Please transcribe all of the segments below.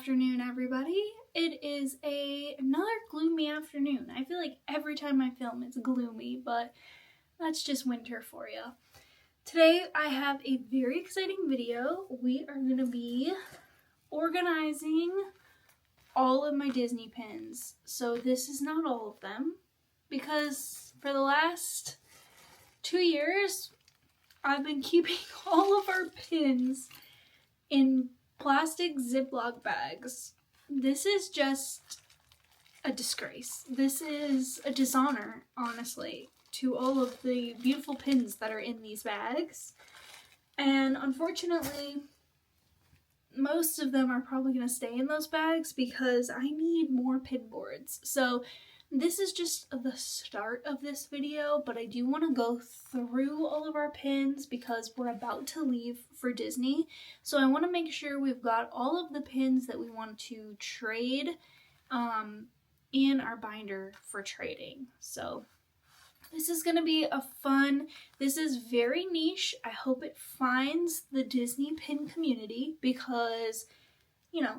afternoon, everybody. It is another gloomy afternoon. I feel like every time I film it's gloomy, but that's just winter for you. Today I have a very exciting video. We are going to be organizing all of my Disney pins. So this is not all of them, because for the last 2 years I've been keeping all of our pins in plastic Ziploc bags. This is just a disgrace. This is a dishonor, honestly, to all of the beautiful pins that are in these bags. And unfortunately, most of them are probably going to stay in those bags because I need more pin boards. So this is just the start of this video, but I do want to go through all of our pins because we're about to leave for Disney. So I want to make sure we've got all of the pins that we want to trade in our binder for trading. So this is going to be a fun, this is very niche. I hope it finds the Disney pin community because, you know,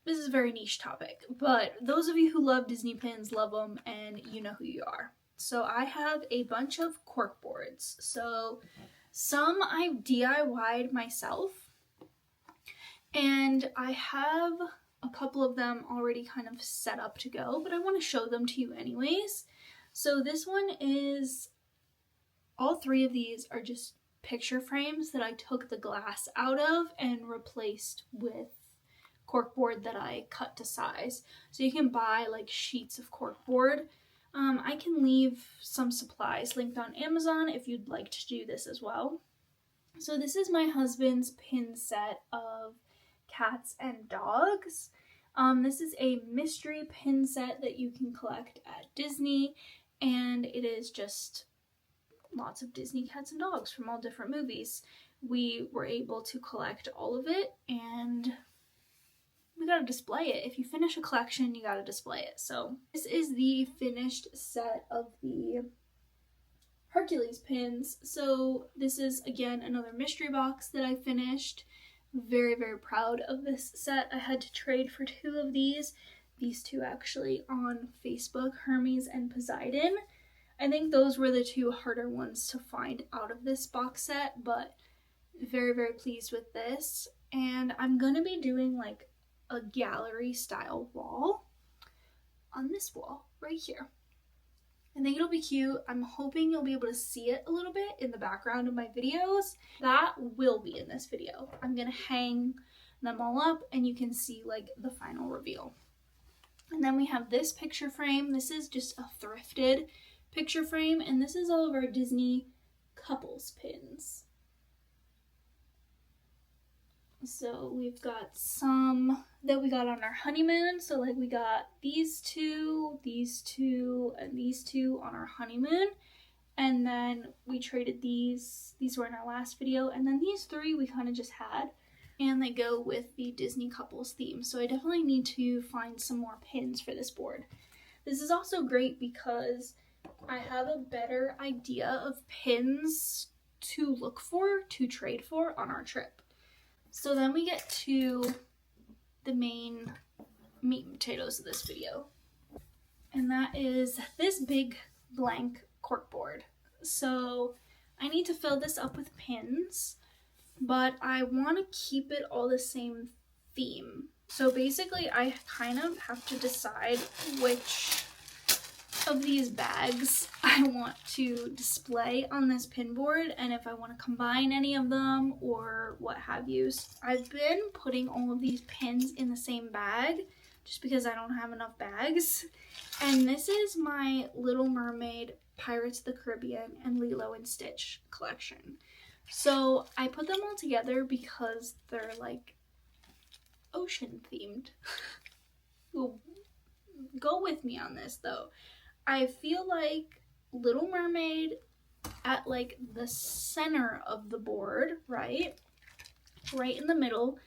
this is a very niche topic, but those of you who love Disney pins love them, and you know who you are. So I have a bunch of cork boards. So some I've DIY'd myself, and I have a couple of them already kind of set up to go, but I want to show them to you anyways. So this one is, all three of these are just picture frames that I took the glass out of and replaced with corkboard that I cut to size. So you can buy like sheets of corkboard. I can leave some supplies linked on Amazon if you'd like to do this as well. So this is my husband's pin set of cats and dogs. This is a mystery pin set that you can collect at Disney, and it is just lots of Disney cats and dogs from all different movies. We were able to collect all of it, and we gotta display it. If you finish a collection, you gotta display it. So this is the finished set of the Hercules pins. So this is, again, another mystery box that I finished. Very, very proud of this set. I had to trade for 2 of these two actually, on Facebook, Hermes and Poseidon. I think those were the 2 harder ones to find out of this box set, but very, very pleased with this. And I'm gonna be doing like a gallery style wall on this wall right here. I think it'll be cute. I'm hoping you'll be able to see it a little bit in the background of my videos. That will be in this video. I'm gonna hang them all up and you can see like the final reveal. And then we have this picture frame. This is just a thrifted picture frame, and this is all of our Disney couples pins. So we've got some that we got on our honeymoon. So like we got these two, and these 2 on our honeymoon. And then we traded these were in our last video. And then these 3 we kind of just had. And they go with the Disney couples theme. So I definitely need to find some more pins for this board. This is also great because I have a better idea of pins to look for, to trade for on our trip. So then we get to the main meat and potatoes of this video. And that is this big blank corkboard. So I need to fill this up with pins, but I want to keep it all the same theme. So basically I kind of have to decide which of these bags I want to display on this pin board, and if I want to combine any of them or what have you. I've been putting all of these pins in the same bag just because I don't have enough bags. And this is my Little Mermaid, Pirates of the Caribbean, and Lilo and Stitch collection. So I put them all together because they're like ocean themed. Well, go with me on this though. I feel like Little Mermaid at like the center of the board, right in the middle,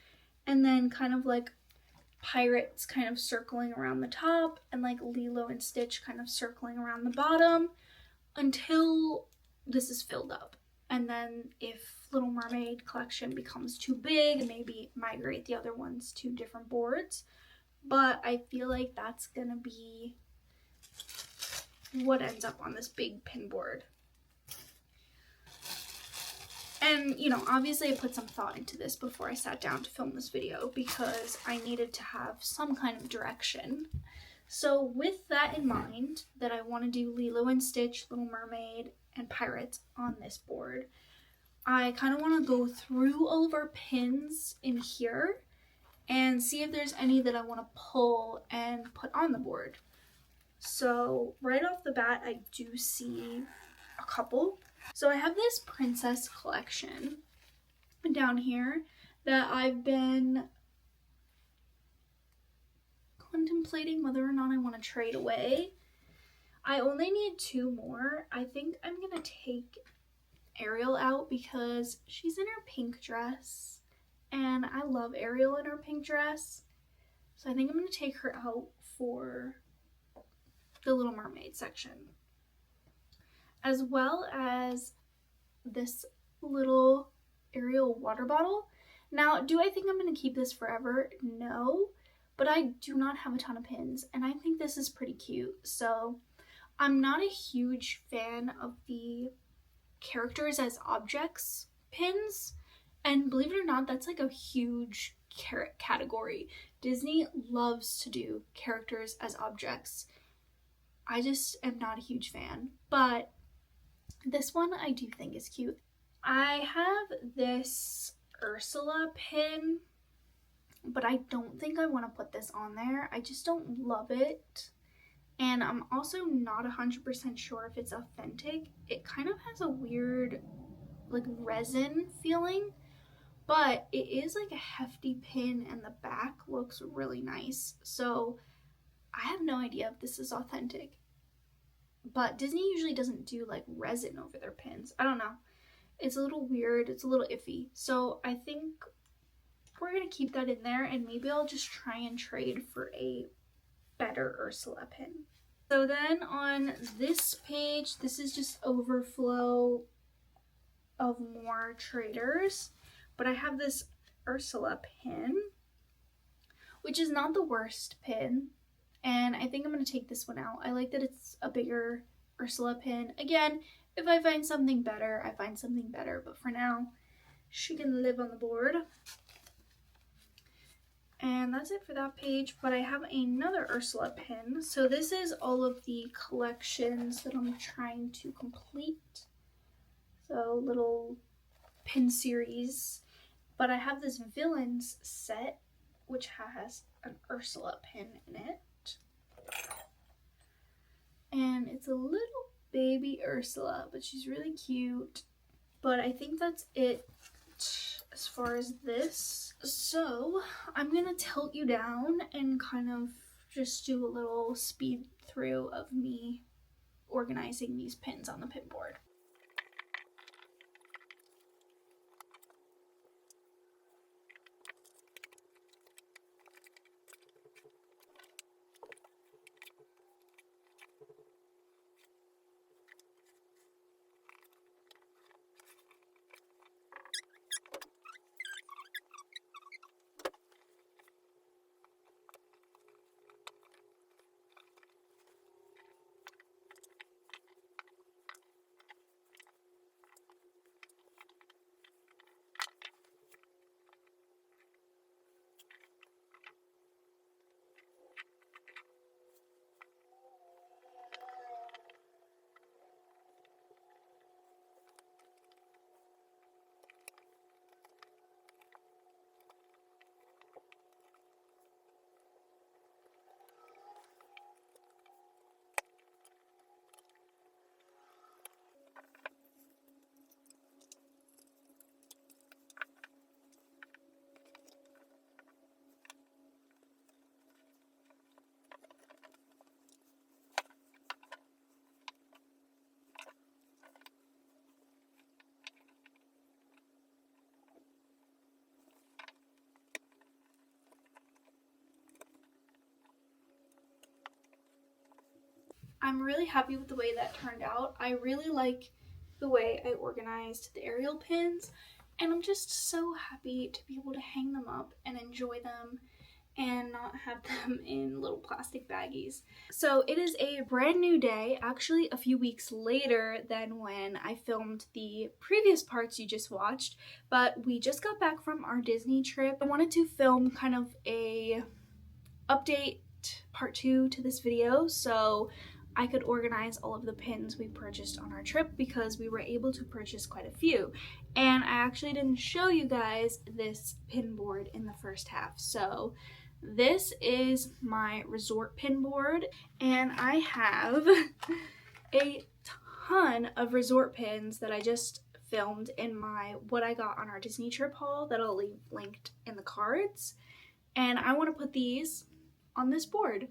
and then kind of like pirates kind of circling around the top, and like Lilo and Stitch kind of circling around the bottom until this is filled up. And then if Little Mermaid collection becomes too big, maybe migrate the other ones to different boards. But I feel like that's gonna be what ends up on this big pin board. And, you know, obviously I put some thought into this before I sat down to film this video because I needed to have some kind of direction. So with that in mind, that I want to do Lilo and Stitch, Little Mermaid, and Pirates on this board, I kind of want to go through all of our pins in here and see if there's any that I want to pull and put on the board. So right off the bat, I do see a couple. So I have this princess collection down here that I've been contemplating whether or not I want to trade away. I only need 2 more. I think I'm going to take Ariel out because she's in her pink dress and I love Ariel in her pink dress. So I think I'm going to take her out for the Little Mermaid section. As well as this little Ariel water bottle. Now, do I think I'm going to keep this forever? No, but I do not have a ton of pins and I think this is pretty cute. So I'm not a huge fan of the characters as objects pins, and believe it or not, that's like a huge category. Disney loves to do characters as objects. I just am not a huge fan, but this one I do think is cute. I have this Ursula pin, but I don't think I want to put this on there. I just don't love it. And I'm also not 100% sure if it's authentic. It kind of has a weird, like, resin feeling, but it is like a hefty pin and the back looks really nice. So I have no idea if this is authentic. But Disney usually doesn't do like resin over their pins. I don't know. It's a little weird. It's a little iffy. So I think we're going to keep that in there and maybe I'll just try and trade for a better Ursula pin. So then on this page, this is just overflow of more traders. But I have this Ursula pin, which is not the worst pin. And I think I'm going to take this one out. I like that it's a bigger Ursula pin. Again, if I find something better, I find something better. But for now, she can live on the board. And that's it for that page. But I have another Ursula pin. So this is all of the collections that I'm trying to complete. So little pin series. But I have this Villains set, which has an Ursula pin in it. And it's a little baby Ursula, but she's really cute. But I think that's it as far as this. So I'm gonna tilt you down and kind of just do a little speed through of me organizing these pins on the pin board. I'm really happy with the way that turned out. I really like the way I organized the aerial pins, and I'm just so happy to be able to hang them up and enjoy them and not have them in little plastic baggies. So it is a brand new day, actually a few weeks later than when I filmed the previous parts you just watched, but we just got back from our Disney trip. I wanted to film kind of a update part 2 to this video so I could organize all of the pins we purchased on our trip, because we were able to purchase quite a few. And I actually didn't show you guys this pin board in the first half. So this is my resort pin board, and I have a ton of resort pins that I just filmed in my what I got on our Disney trip haul that I'll leave linked in the cards. And I want to put these on this board.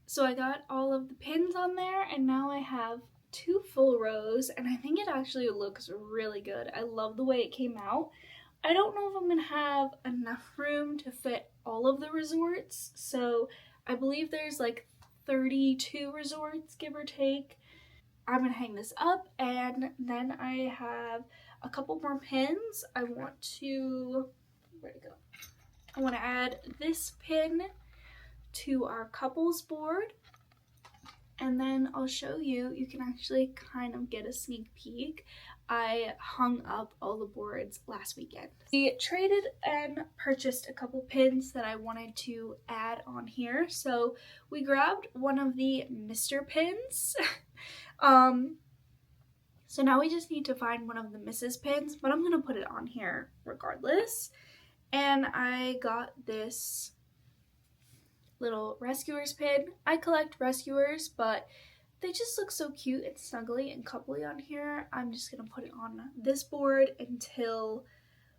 So I got all of the pins on there, and now I have 2 full rows, and I think it actually looks really good. I love the way it came out. I don't know if I'm gonna have enough room to fit all of the resorts, so I believe there's like 32 resorts, give or take. I'm gonna hang this up, and then I have a couple more pins. I want to, where'd it go? I want to add this pin to our couples board, and then I'll show you. You can actually kind of get a sneak peek. I hung up all the boards last weekend. We traded and purchased a couple pins that I wanted to add on here. So we grabbed one of the Mr. pins. So now we just need to find one of the Mrs. pins, but I'm gonna put it on here regardless. And I got this little rescuers pin. I collect rescuers, but they just look so cute and snuggly and coupley on here. I'm just gonna put it on this board until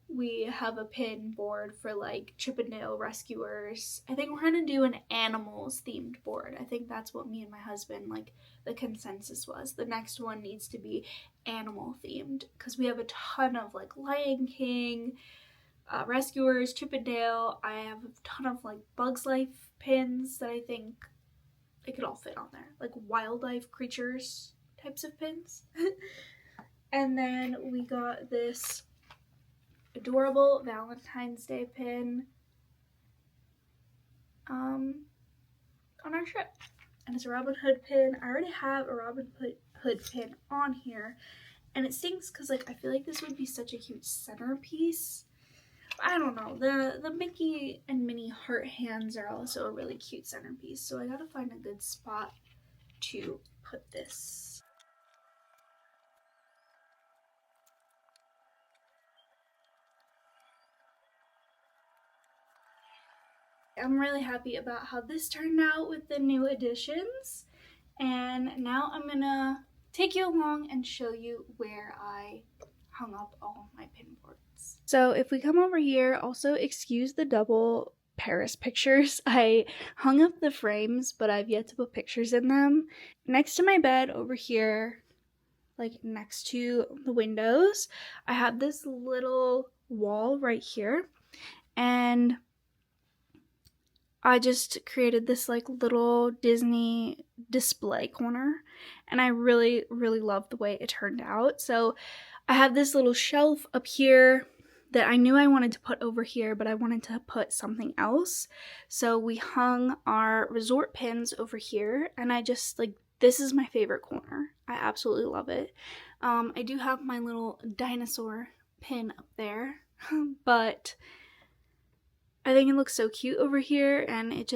we have a pin board for like Chip 'n Dale rescuers. I think we're gonna do an animals themed board. I think that's what me and my husband, like, the consensus was. The next one needs to be animal themed, because we have a ton of like Lion King, rescuers, Chip 'n Dale. I have a ton of like Bugs Life pins that I think they could all fit on there, like wildlife creatures types of pins. And then we got this adorable Valentine's Day pin on our trip, and it's a Robin Hood pin. I already have a Robin Hood pin on here, and it stinks because like I feel like this would be such a cute centerpiece. I don't know, the Mickey and Minnie heart hands are also a really cute centerpiece, so I gotta find a good spot to put this. I'm really happy about how this turned out with the new additions, and now I'm gonna take you along and show you where I hung up all my pin boards. So if we come over here, also excuse the double Paris pictures. I hung up the frames, but I've yet to put pictures in them. Next to my bed over here, like next to the windows, I have this little wall right here, and I just created this like little Disney display corner, and I really, really love the way it turned out. So I have this little shelf up here that I knew I wanted to put over here, but I wanted to put something else. So we hung our resort pins over here, and I just like, this is my favorite corner. I absolutely love it. I do have my little dinosaur pin up there, but I think it looks so cute over here, and it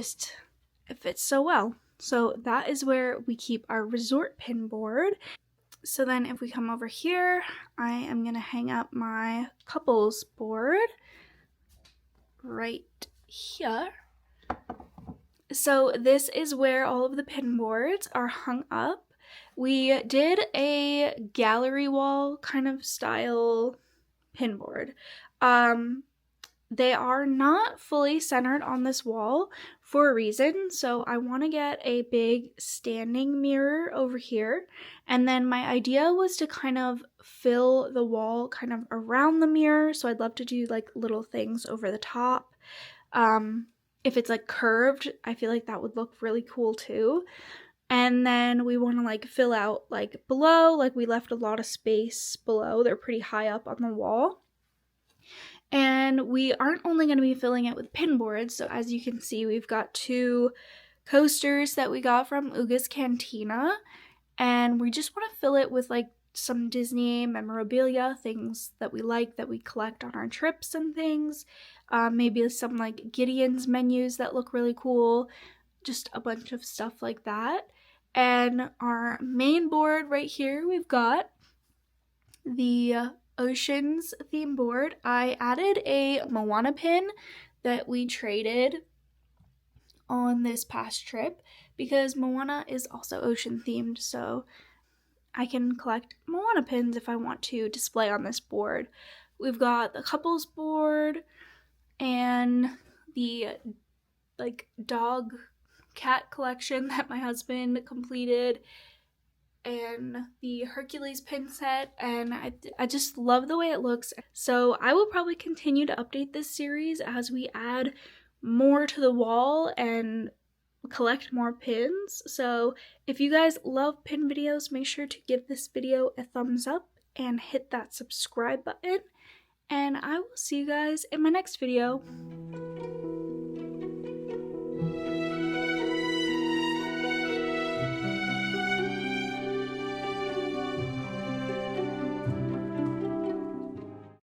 fits so well. So that is where we keep our resort pin board. So then if we come over here, I am gonna hang up my couples board right here. So this is where all of the pin boards are hung up. We did a gallery wall kind of style pin board. They are not fully centered on this wall for a reason, so I want to get a big standing mirror over here, and then my idea was to kind of fill the wall kind of around the mirror, so I'd love to do like little things over the top. If it's like curved, I feel like that would look really cool too. And then we want to like fill out like below, like we left a lot of space below. They're pretty high up on the wall. And we aren't only going to be filling it with pin boards. So as you can see, we've got 2 coasters that we got from Uga's Cantina. And we just want to fill it with like some Disney memorabilia, things that we like, that we collect on our trips and things. Maybe some like Gideon's menus that look really cool. Just a bunch of stuff like that. And our main board right here, we've got the Oceans theme board. I added a Moana pin that we traded on this past trip because Moana is also ocean themed, so I can collect Moana pins if I want to display on this board. We've got the couples board and the like dog cat collection that my husband completed, and the Hercules pin set, and I just love the way it looks. So I will probably continue to update this series as we add more to the wall and collect more pins. So if you guys love pin videos, make sure to give this video a thumbs up and hit that subscribe button, and I will see you guys in my next video.